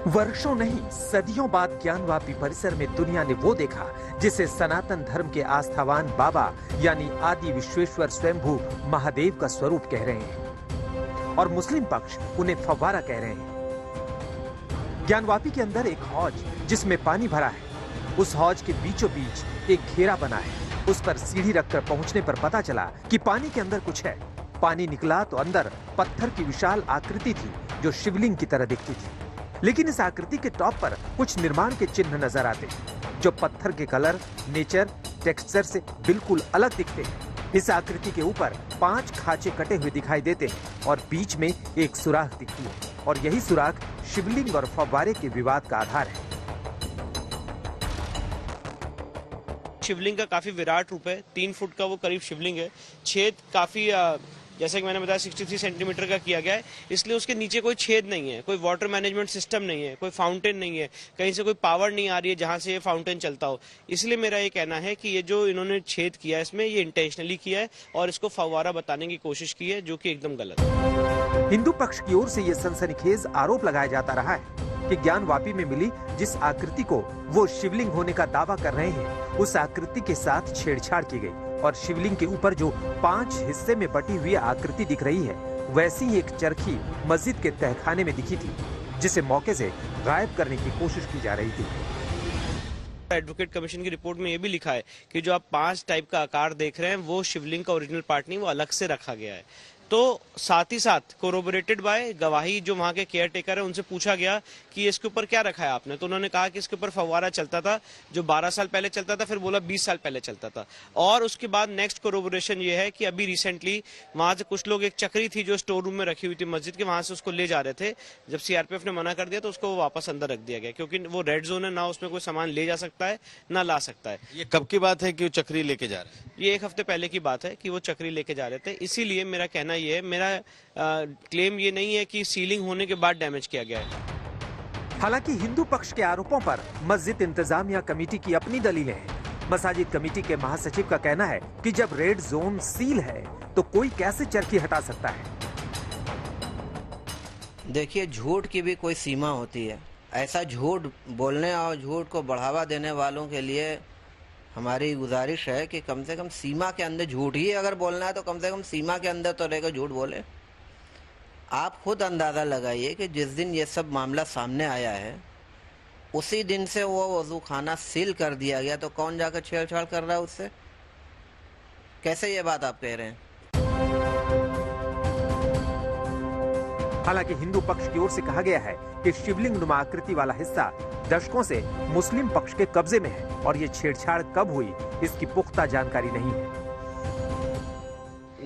वर्षों नहीं, सदियों बाद ज्ञानवापी परिसर में दुनिया ने वो देखा जिसे सनातन धर्म के आस्थावान बाबा यानी आदि विश्वेश्वर स्वयंभू महादेव का स्वरूप कह रहे हैं और मुस्लिम पक्ष उन्हें फव्वारा कह रहे हैं। ज्ञानवापी के अंदर एक हौज जिसमें पानी भरा है, उस हौज के बीचों बीच एक घेरा बना है। उस पर सीढ़ी रखकर पहुंचने पर पता चला कि पानी के अंदर कुछ है। पानी निकला तो अंदर पत्थर की विशाल आकृति थी जो शिवलिंग की तरह दिखती थी, लेकिन इस आकृति के टॉप पर कुछ निर्माण के चिन्ह नजर आते हैं जो पत्थर के कलर, नेचर, टेक्सचर से बिल्कुल अलग दिखते हैं। इस आकृति के ऊपर 5 खांचे कटे हुए दिखाई देते हैं और बीच में एक सुराख दिखती है और यही सुराख शिवलिंग और फव्वारे के विवाद का आधार है। शिवलिंग का काफी विराट रूप है, 3 फुट का वो करीब शिवलिंग है। छेद काफी जैसे कि मैंने बताया 63 सेंटीमीटर का किया गया है, इसलिए उसके नीचे कोई छेद नहीं है, कोई वाटर मैनेजमेंट सिस्टम नहीं है, कोई फाउंटेन नहीं है, कहीं से कोई पावर नहीं आ रही है जहां से ये फाउंटेन चलता हो। इसलिए मेरा ये कहना है कि ये जो इन्होंने छेद किया है इसमें ये इंटेंशनली किया है और इसको फव्वारा बताने की कोशिश की है, जो कि एकदम गलत है। हिंदू पक्ष की ओर से ये सनसनीखेज आरोप लगाया जाता रहा है कि ज्ञानवापी में मिली जिस आकृति को वो शिवलिंग होने का दावा कर रहे हैं, उस आकृति के साथ छेड़छाड़ की गई और शिवलिंग के ऊपर जो 5 हिस्से में बटी हुई आकृति दिख रही है, वैसी ही एक चरखी मस्जिद के तहखाने में दिखी थी, जिसे मौके से गायब करने की कोशिश की जा रही थी। एडवोकेट कमीशन की रिपोर्ट में ये भी लिखा है कि जो आप 5 टाइप का आकार देख रहे हैं वो शिवलिंग का ओरिजिनल पार्ट नहीं, वो अलग से रखा गया है। तो साथ ही साथ कोरोबोरेटेड बाय गवाही जो वहां के केयर टेकर है, उनसे पूछा गया कि इसके ऊपर क्या रखा है आपने, तो उन्होंने कहा कि इसके ऊपर फव्वारा चलता था जो 12 साल पहले चलता था, फिर बोला 20 साल पहले चलता था। और उसके बाद नेक्स्ट कोरोबोरेशन ये है कि अभी रिसेंटली वहां से कुछ लोग, एक चक्री थी जो स्टोर रूम में रखी हुई थी मस्जिद के, वहां से उसको ले जा रहे थे। जब सीआरपीएफ ने मना कर दिया तो उसको वापस अंदर रख दिया गया, क्योंकि वो रेड जोन है, ना उसमें कोई सामान ले जा सकता है ना ला सकता है। ये कब की बात है कि वो चक्री लेके जा रहे हैं? ये 1 हफ्ते पहले की बात है कि वो चक्री लेके जा रहे थे। इसीलिए मेरा कहना ये है, मेरा क्लेम ये नहीं है कि सीलिंग होने के बाद डैमेज किया गया है। हालांकि हिंदू पक्ष के आरोपों पर मस्जिद इंतजामिया कमेटी की अपनी दलीलें हैं। मसाजिद कमेटी के महासचिव का कहना है कि जब रेड जोन सील है तो कोई कैसे चरखी हटा सकता है। देखिए, झूठ की भी कोई सीमा होती है। ऐसा झूठ बोलने और झूठ को बढ़ावा देने वालों के लिए हमारी गुजारिश है कि कम से कम सीमा के अंदर झूठ ही अगर बोलना है तो कम से कम सीमा के अंदर तो रहकर झूठ बोले। आप खुद अंदाज़ा लगाइए कि जिस दिन ये सब मामला सामने आया है उसी दिन से वो वज़ू खाना सील कर दिया गया, तो कौन जाकर छेड़छाड़ कर रहा है उससे? कैसे ये बात आप कह रहे हैं? हालांकि हिंदू पक्ष की ओर से कहा गया है कि शिवलिंग नुमा आकृति वाला हिस्सा दशकों से मुस्लिम पक्ष के कब्जे में है और ये छेड़छाड़ कब हुई इसकी पुख्ता जानकारी नहीं है।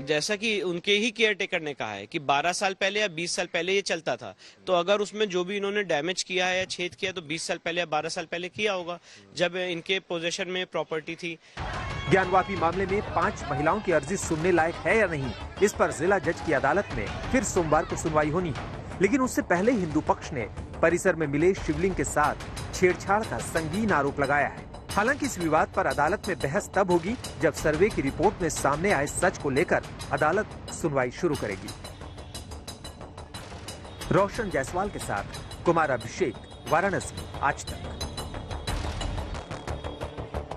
जैसा कि उनके ही केयर टेकर ने कहा है कि 12 साल पहले या 20 साल पहले ये चलता था, तो अगर उसमें जो भी इन्होंने डैमेज किया है या छेद किया तो 20 साल पहले या 12 साल पहले किया होगा जब इनके पोजीशन में प्रॉपर्टी थी। ज्ञानवापी मामले में 5 महिलाओं की अर्जी सुनने लायक है या नहीं, इस पर जिला जज की अदालत में फिर सोमवार को सुनवाई होनी है। लेकिन उससे पहले हिंदू पक्ष ने परिसर में मिले शिवलिंग के साथ छेड़छाड़ का संगीन आरोप लगाया है। हालांकि इस विवाद पर अदालत में बहस तब होगी जब सर्वे की रिपोर्ट में सामने आए सच को लेकर अदालत सुनवाई शुरू करेगी। रोशन जायसवाल के साथ कुमार अभिषेक, वाराणसी, आज तक।